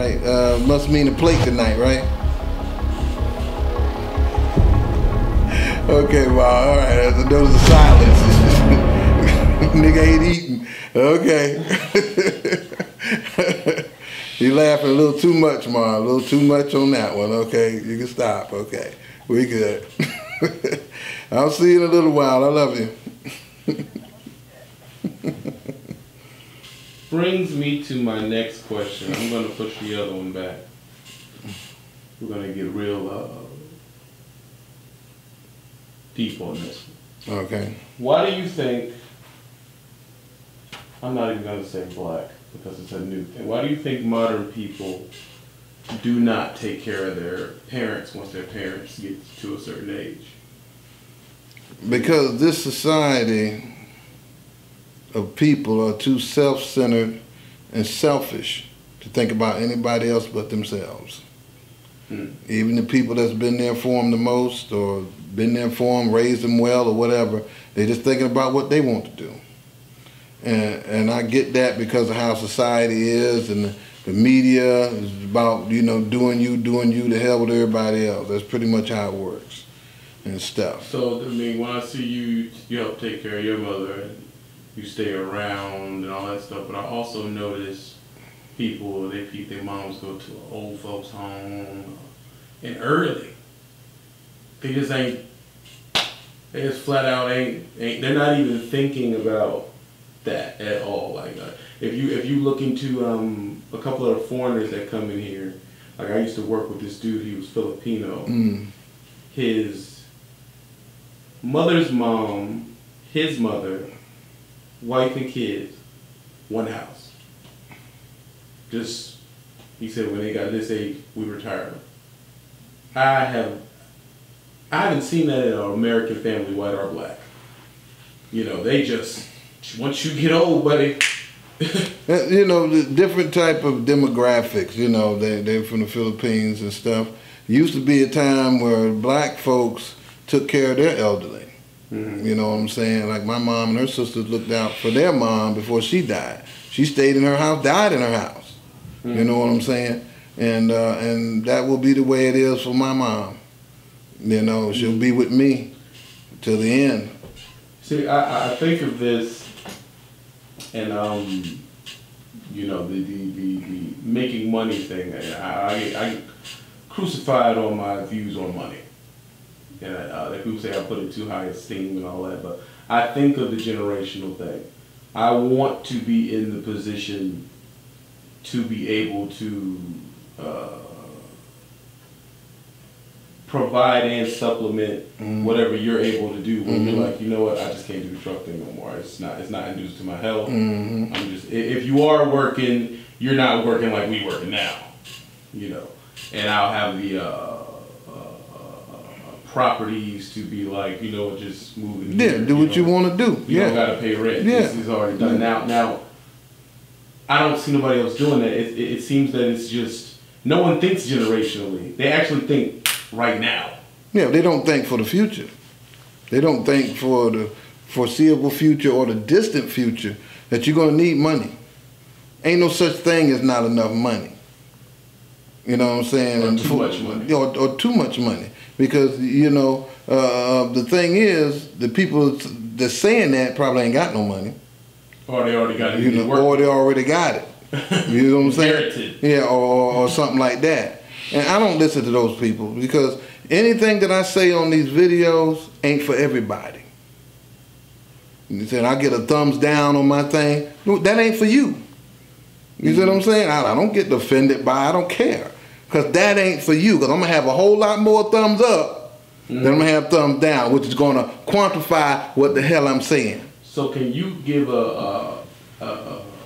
right. Must mean a plate tonight, right? Okay, well, all right. Those are silence. Nigga ain't eating. Okay. You laughing a little too much, Ma. A little too much on that one. Okay, you can stop. Okay, we good. I'll see you in a little while. I love you. Brings me to my next question. I'm going to push the other one back. We're going to get real deep on this one. Okay. Why do you think, I'm not even going to say black because it's a new thing. Why do you think modern people do not take care of their parents once their parents get to a certain age? Because this society of people are too self-centered and selfish to think about anybody else but themselves. Even the people that's been there for them the most, or been there for them, raised them well, or whatever, they're just thinking about what they want to do. And I get that because of how society is, and the media is about, you know, doing you, to hell with everybody else. That's pretty much how it works and stuff. So, I mean, when I see you help take care of your mother, and you stay around and all that stuff, but I also notice people, their moms go to an old folks home, and early. They just ain't, they just flat out ain't they're not even thinking about that at all. Like, if you look into a couple of the foreigners that come in here, like I used to work with this dude, he was Filipino. His mother's mom, his mother, wife and kids, one house. Just, he said when they got this age, we retire them. I haven't seen that in an American family, white or black. You know, they just, once you get old, buddy. You know, the different type of demographics, you know, they're from the Philippines and stuff. Used to be a time where black folks took care of their elderly. You know what I'm saying? Like my mom and her sisters looked out for their mom before she died. She stayed in her house, died in her house. You know what I'm saying? And that will be the way it is for my mom. You know, she'll be with me till the end. See, I think of this, and you know, the making money thing. I crucify it on my views on money. And like people say I put it too high esteem and all that, but I think of the generational thing. I want to be in the position to be able to provide and supplement whatever you're able to do when you're like, you know what, I just can't do the truck thing no more. It's not induced to my health. I'm just, if you are working, you're not working like we working now, you know. And I'll have the properties to be like, you know, just moving. Yeah, do what you want to do. You don't got to pay rent. Yeah. This is already done. Now, I don't see nobody else doing that. It seems that it's just, no one thinks generationally. They actually think right now. Yeah, they don't think for the future. They don't think for the foreseeable future or the distant future that you're going to need money. Ain't no such thing as not enough money. You know what I'm saying? Or too much money. Or too much money. Because, you know, the thing is, the people that's saying that probably ain't got no money. Or they already got it. You know, or they already got it. You know what I'm saying? Guaranteed. Yeah, or something like that. And I don't listen to those people because anything that I say on these videos ain't for everybody. You said I get a thumbs down on my thing. No, that ain't for you. You see what I'm saying? I don't get offended by it. I don't care. Because that ain't for you. Because I'm going to have a whole lot more thumbs up than I'm going to have thumbs down, which is going to quantify what the hell I'm saying. So can you give a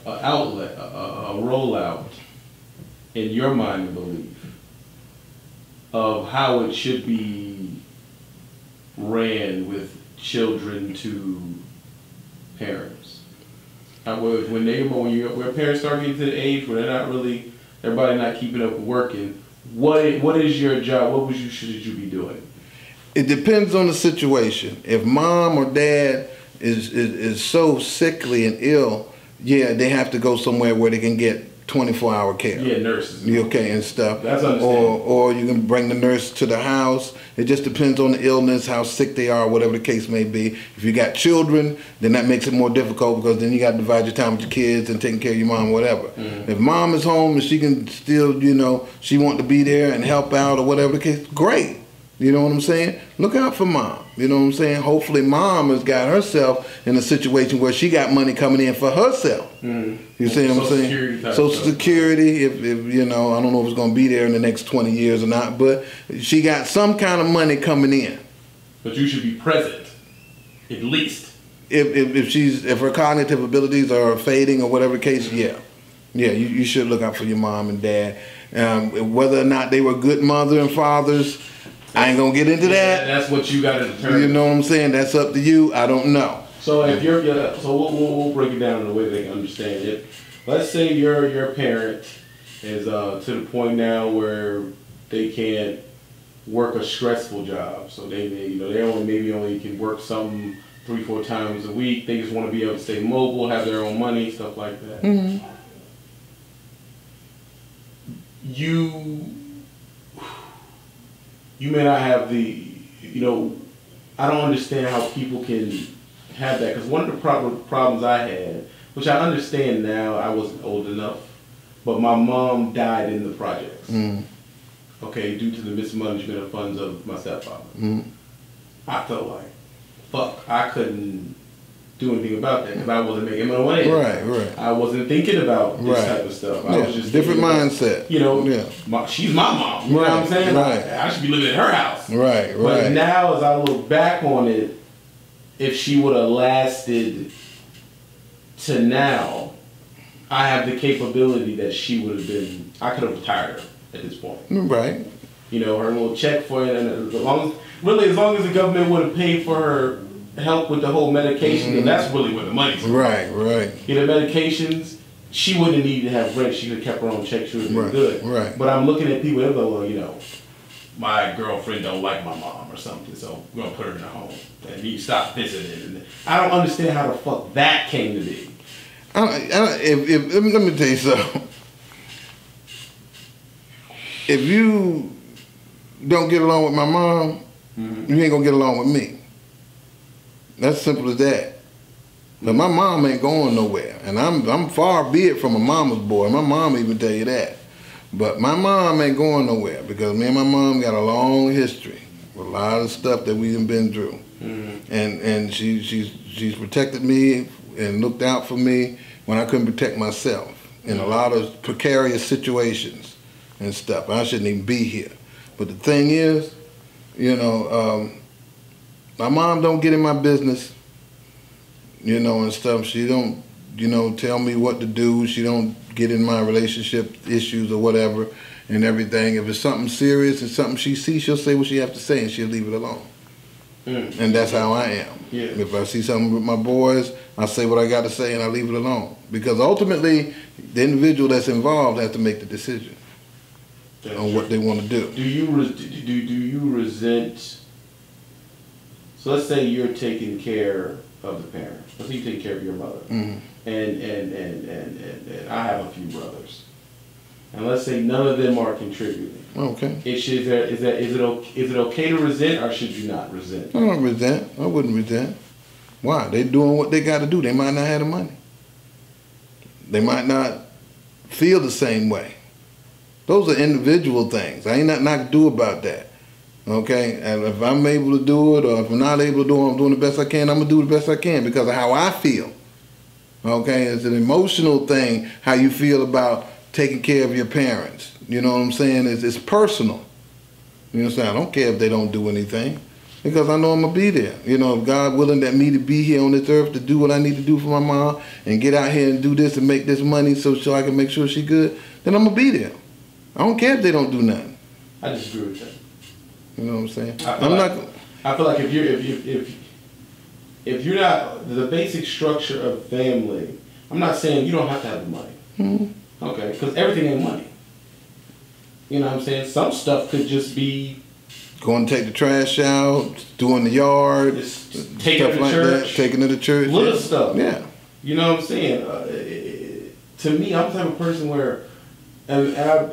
outlet, a rollout in your mind and belief of how it should be ran with children to parents? When parents start getting to the age where they're not really, everybody not keeping up with working, what is your job? What should you be doing? It depends on the situation. If mom or dad is so sickly and ill, yeah, they have to go somewhere where they can get 24-hour care. Yeah, nurses. Okay, and stuff. That's understandable. Or you can bring the nurse to the house. It just depends on the illness, how sick they are, whatever the case may be. If you got children, then that makes it more difficult because then you got to divide your time with your kids and taking care of your mom, whatever. If mom is home and she can still, she want to be there and help out or whatever the case, great. You know what I'm saying? Look out for mom. You know what I'm saying? Hopefully mom has got herself in a situation where she got money coming in for herself. You see what I'm saying? Social Security, if I don't know if it's going to be there in the next 20 years or not, but she got some kind of money coming in. But you should be present, at least. If her cognitive abilities are fading or whatever the case, yeah, you should look out for your mom and dad. Whether or not they were good mother and fathers, I ain't gonna get into that. That's what you gotta determine. You know what I'm saying? That's up to you. I don't know. So if we'll break it down in a way they can understand it. Let's say your parent is to the point now where they can't work a stressful job. So they only can work some 3-4 times a week. They just want to be able to stay mobile, have their own money, stuff like that. Mm-hmm. You may not have I don't understand how people can have that, because one of the problems I had, which I understand now, I wasn't old enough, but my mom died in the projects. Okay, due to the mismanagement of funds of my stepfather. I felt like, fuck, I couldn't do anything about that because I wasn't making my money. Right. I wasn't thinking about this type of stuff. I was just different mindset. She's my mom. You know what I'm saying? Right. I should be living in her house. Right. But now, as I look back on it, if she would have lasted to now, I have the capability that she would have been. I could have retired her at this point. Right. Her little check for it, and as long as the government would have paid for her help with the whole medication, and that's really where the money's from. Right. The medications, she wouldn't have needed to have rent. She could have kept her own check. She would have been good. Right. But I'm looking at people, they're like, well, my girlfriend don't like my mom or something, so we're going to put her in a home. And you stop visiting. And I don't understand how the fuck that came to be. Let me tell you something. If you don't get along with my mom, you ain't going to get along with me. That's simple as that. But my mom ain't going nowhere, and I'm far be it from a mama's boy. My mom even tell you that. But my mom ain't going nowhere because me and my mom got a long history with a lot of stuff that we done been through, and she's protected me and looked out for me when I couldn't protect myself in a lot of precarious situations and stuff. I shouldn't even be here. But the thing is, my mom don't get in my business, and stuff. She don't, tell me what to do. She don't get in my relationship issues or whatever and everything. If it's something serious and something she sees, she'll say what she have to say and she'll leave it alone. And that's how I am. Yeah. If I see something with my boys, I say what I got to say and I leave it alone. Because ultimately, the individual that's involved has to make the decision on what they want to do. Do you resent? So let's say you're taking care of the parent. Let's say you take care of your mother, and I have a few brothers, and let's say none of them are contributing. Okay. Is it okay to resent, or should you not resent? I don't resent. I wouldn't resent. Why? They doing what they got to do. They might not have the money. They might not feel the same way. Those are individual things. I ain't nothing I can do about that. Okay, and if I'm able to do it, or if I'm not able to do it, I'm doing the best I can. I'm gonna do the best I can because of how I feel. Okay, it's an emotional thing how you feel about taking care of your parents. You know what I'm saying? It's personal. You know what I'm saying? I don't care if they don't do anything because I know I'm gonna be there. If God willing that me to be here on this earth to do what I need to do for my mom and get out here and do this and make this money so I can make sure she's good, then I'm gonna be there. I don't care if they don't do nothing. I disagree with that. You know what I'm saying? I feel like if you're not the basic structure of family, I'm not saying you don't have to have the money. Okay, because everything ain't money. You know what I'm saying? Some stuff could just be going to take the trash out, doing the yard, taking it to church, taking it to church. Little stuff. Yeah. You know what I'm saying? to me, I'm the type of person where, and I,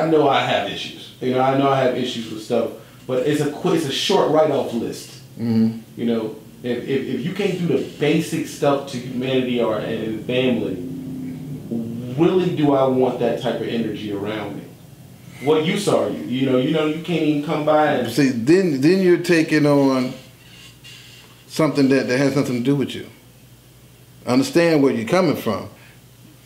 I know I have issues. I know I have issues with stuff, but it's a short write-off list. Mm-hmm. If you can't do the basic stuff to humanity and family, really do I want that type of energy around me? What use are you? You can't even come by and see. Then you're taking on something that has nothing to do with you. I understand where you're coming from,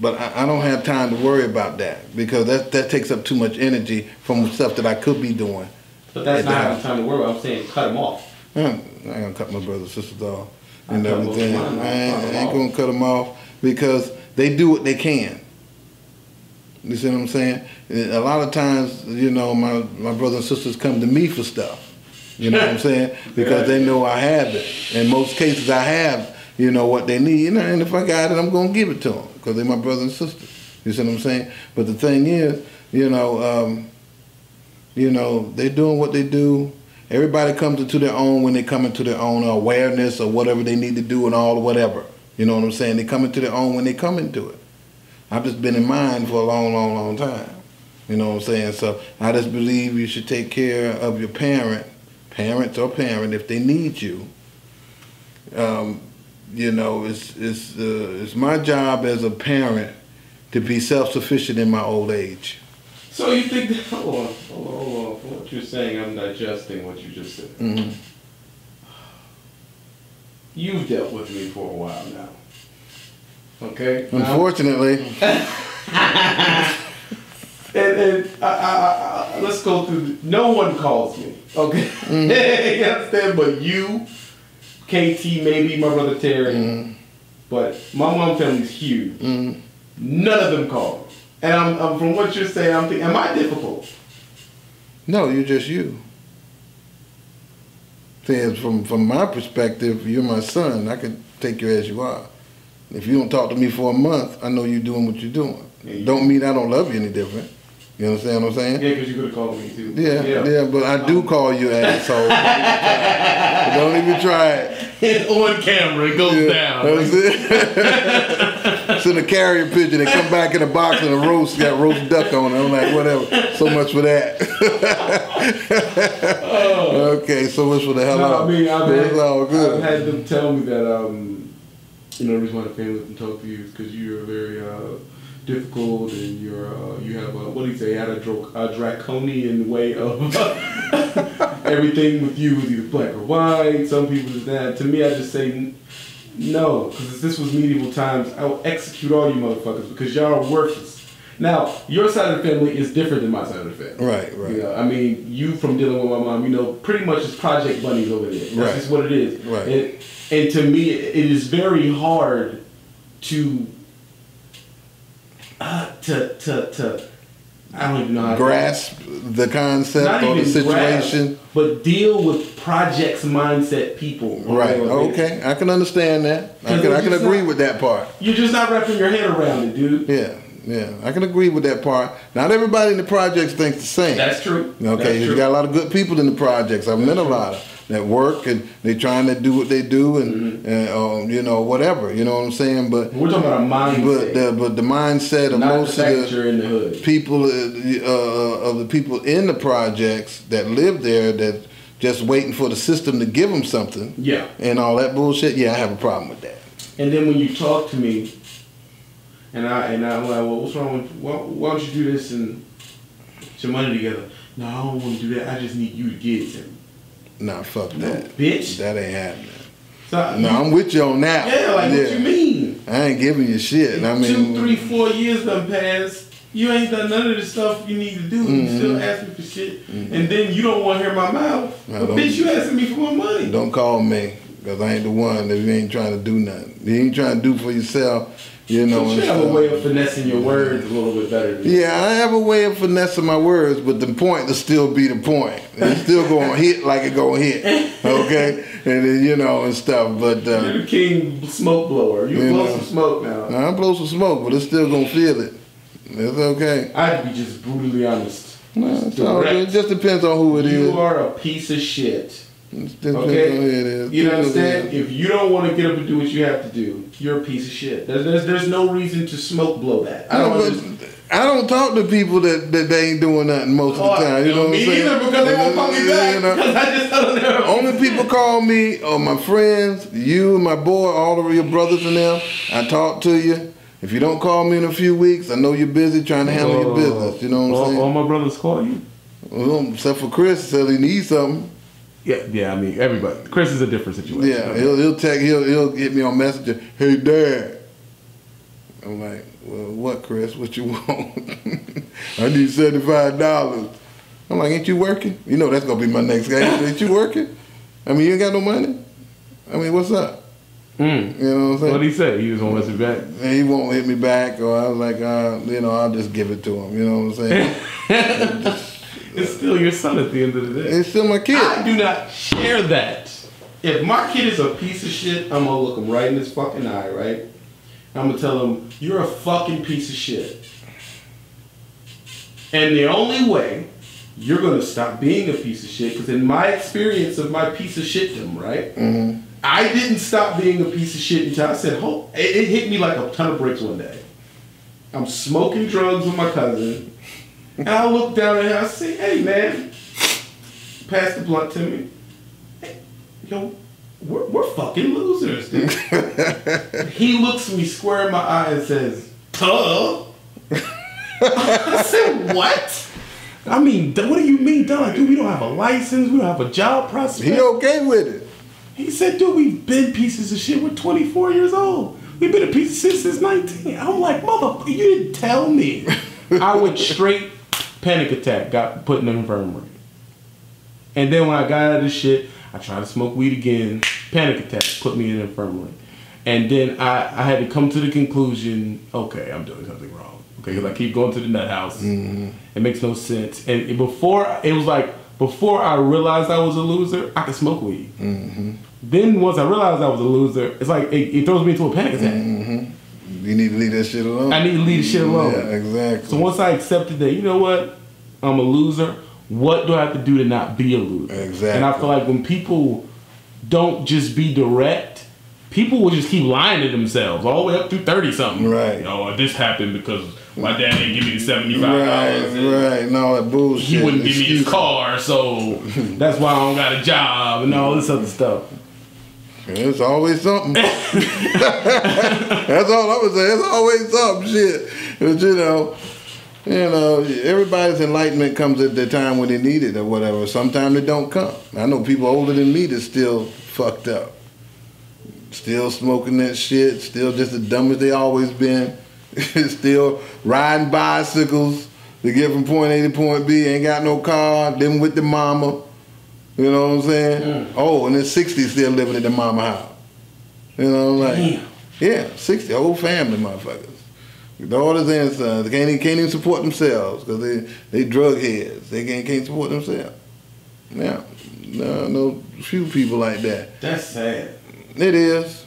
but I don't have time to worry about that because that takes up too much energy from stuff that I could be doing. But that's not having time to worry about. I'm saying cut them off. I ain't gonna cut my brothers and sisters off and everything. I ain't gonna cut them off because they do what they can. You see what I'm saying? A lot of times, my brothers and sisters come to me for stuff. You know what I'm saying? Because they know I have it. In most cases, I have, what they need. And if I got it, I'm gonna give it to them because they're my brothers and sisters. You see what I'm saying? But the thing is, they're doing what they do. Everybody comes into their own when they come into their own awareness or whatever they need to do and all whatever. You know what I'm saying? They come into their own when they come into it. I've just been in mine for a long, long, long time. You know what I'm saying? So I just believe you should take care of your parent if they need you. It's my job as a parent to be self-sufficient in my old age. So you think that, hold on. From what you're saying, I'm digesting what you just said. Mm-hmm. You've dealt with me for a while now. Okay? Unfortunately. and let's go through, no one calls me. Okay? Mm-hmm. You understand? But you, KT, maybe my brother Terry, mm-hmm. But my mom family's huge. Mm-hmm. None of them call me. And I'm from what you're saying, I'm thinking, am I difficult? No, you're just you. See, from my perspective, you're my son. I can take you as you are. If you don't talk to me for a month, I know you're doing what you're doing. Yeah, don't mean I don't love you any different. You understand what I'm saying? Yeah, because you could have called me too. Yeah, but I do call you asshole. Don't even try it. It's on camera, it goes down. That's it. Send a carrier pigeon and come back in a box and got roast duck on it. I'm like, whatever. So much for that. Okay, so much for the hell out. I've had them tell me that the reason why the family doesn't talk to you is because you're very difficult and you have what do you say? Had a draconian way of everything with you is either black or white. Some people is that. To me, I just say no, because if this was medieval times, I would execute all you motherfuckers because y'all are worthless. Now, your side of the family is different than my side of the family. Right. You from dealing with my mom, pretty much it's project bunnies over there. That's just what it is. Right. And to me, it is very hard to I don't even know how grasp the concept or the situation, but deal with projects mindset people. Right. Okay. I can understand that. I can agree with that part. You're just not wrapping your head around it, dude. Yeah. I can agree with that part. Not everybody in the projects thinks the same. That's true. Okay. You got a lot of good people in the projects. I've met a lot of that work and they trying to do what they do and, and whatever. You know what I'm saying? But we're talking about a mindset. But the mindset of most of the people of the people in the projects that live there that just waiting for the system to give them something. Yeah. And all that bullshit. Yeah, I have a problem with that. And then when you talk to me, and I'm like, well, what's wrong with why don't you do this and get your money together? No, I don't want to do that. I just need you to get it to me. Nah, fuck that. Bitch. That ain't happening. So, I'm with you on that. Yeah, what you mean? I ain't giving you shit. 2, 3, 4 years done passed. You ain't done none of the stuff you need to do. Mm-hmm. You still ask me for shit. Mm-hmm. And then you don't want to hear my mouth. But bitch, you asking me for my money. Don't call me. Because I ain't the one if you ain't trying to do nothing. You ain't trying to do for yourself. You have a way of finessing your words a little bit better than me. Yeah, I have a way of finessing my words, but the point will still be the point. It's still going to hit like it going to hit, okay? And then, and stuff, but... You're the king smoke blower. You blow some smoke now. I blow some smoke, but it's still going to feel it. It's okay. I'd be just brutally honest. No, it just depends on who it is. You are a piece of shit. Okay? You understand? If you don't want to get up and do what you have to do, you're a piece of shit. There's no reason to smoke blow that. I don't talk to people that they ain't doing nothing most of the time. You know what I'm saying? Either, because they won't call me back. Because I just don't know. Only people call me are my friends, you and my boy, all of your brothers and them. I talk to you. If you don't call me in a few weeks, I know you're busy trying to handle your business. You know what I'm saying? All my brothers call you? Well, except for Chris, said he needs something. Yeah. I mean, everybody. Chris is a different situation. Yeah, he'll hit me on Messenger. Hey, Dad. I'm like, well, what, Chris? What you want? I need $75. I'm like, ain't you working? You know that's gonna be my next game. Ain't you working? I mean, you ain't got no money. I mean, what's up? You know what I'm saying? What'd he say? He was gonna mess me back. And he won't hit me back, or I was like, I'll just give it to him. You know what I'm saying? It's still your son at the end of the day. It's still my kid. I do not share that. If my kid is a piece of shit, I'm gonna look him right in his fucking eye, right? I'm gonna tell him, you're a fucking piece of shit. And the only way you're gonna stop being a piece of shit, because in my experience of my piece of shitdom, right? Mm-hmm. I didn't stop being a piece of shit until I said, it hit me like a ton of bricks one day. I'm smoking drugs with my cousin, and I look down at him and I say, hey man, pass the blunt to me. Hey, yo, we're fucking losers, dude. He looks me square in my eye and says, "Duh." I said, what? I mean, what do you mean, dog? Dude, we don't have a license. We don't have a job prospect. He okay with it. He said, dude, we've been pieces of shit. We're 24 years old. We've been a piece of shit since 19. I'm like, motherfucker, you didn't tell me. I went straight panic attack, got put in the infirmary. And then when I got out of this shit, I tried to smoke weed again, panic attack, put me in the infirmary. And then I had to come to the conclusion, okay, I'm doing something wrong. Okay, because I keep going to the nut house. Mm-hmm. It makes no sense. And before I realized I was a loser, I could smoke weed. Mm-hmm. Then once I realized I was a loser, it's like it throws me into a panic attack. Mm-hmm. You need to leave that shit alone. I need to leave the shit alone. Yeah, exactly. So once I accepted that, you know what? I'm a loser. What do I have to do to not be a loser? Exactly. And I feel like when people don't just be direct, people will just keep lying to themselves all the way up through 30-something. Right. Oh, this happened because my dad didn't give me the $75. Right, and all that bullshit. He wouldn't give me his car, so that's why I don't got a job and all this other stuff. It's always something. That's all I would say. It's always something, shit. But you know, everybody's enlightenment comes at the time when they need it or whatever. Sometimes it don't come. I know people older than me that's still fucked up. Still smoking that shit. Still just as dumb as they always been. Still riding bicycles to get from point A to point B. Ain't got no car. Living with the mama. You know what I'm saying? Mm. Oh, and then 60 still living at the mama house. You know what I'm like? Damn. Yeah, 60, whole family motherfuckers. Daughters and sons, they can't even support themselves because they drug heads. They can't support themselves. Yeah, no few people like that. That's sad. It is.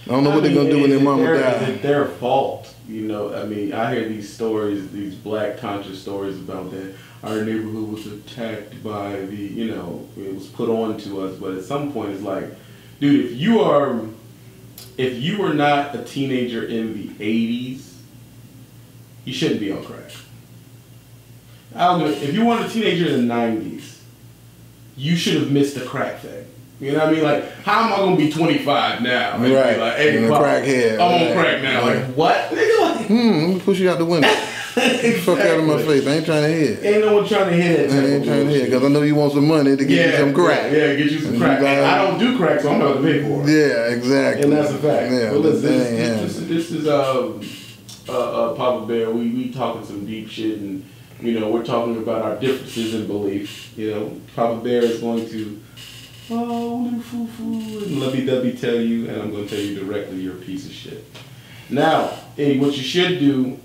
I don't know what they're gonna do when their mama dies. Is it their fault? You know, I mean, I hear these stories, these black conscious stories about that. Our neighborhood was attacked by it was put on to us. But at some point, it's like, dude, if you were not a teenager in the 80s, you shouldn't be on crack. If you weren't a teenager in the 90s, you should have missed the crack thing. You know what I mean? Like, how am I gonna be 25 now? And right. Be like, hey, a crackhead. I'm on crack now. Like, what? Nigga, like, let me push you out the window. Exactly. Fuck out of my face. I ain't trying to hear. Ain't no one trying to hear that. I ain't trying to hear because I know you want some money to get you some crack. Yeah, get you some crack. And I don't do crack, so I'm not gonna pay for it. Yeah, exactly. And that's a fact. Yeah, but listen, this is Papa Bear. We talking some deep shit, and we're talking about our differences in belief. Papa Bear is going to little foo-foo and lovey-dovey tell you, and I'm going to tell you directly, you're a piece of shit. Now, hey, what you should do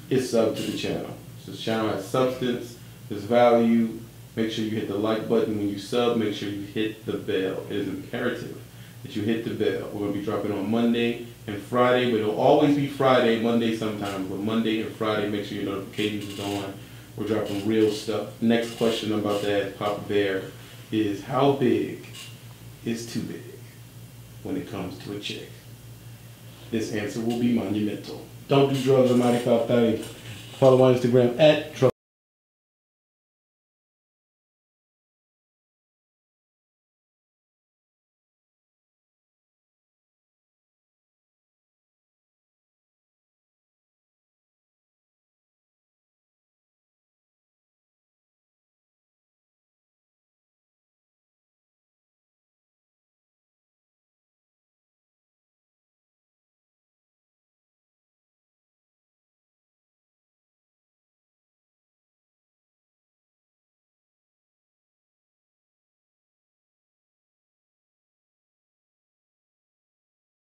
is sub to the channel. So this channel has substance, there's value. Make sure you hit the like button when you sub. Make sure you hit the bell. It is imperative that you hit the bell. We're going to be dropping on Monday and Friday, but it'll always be Friday, Monday sometimes, but Monday and Friday, make sure your notifications is on. We're dropping real stuff. Next question about that, Papa Bear. is how big is too big when it comes to a chick? This answer will be monumental. Don't do drugs on 9530. Follow my Instagram at drugs.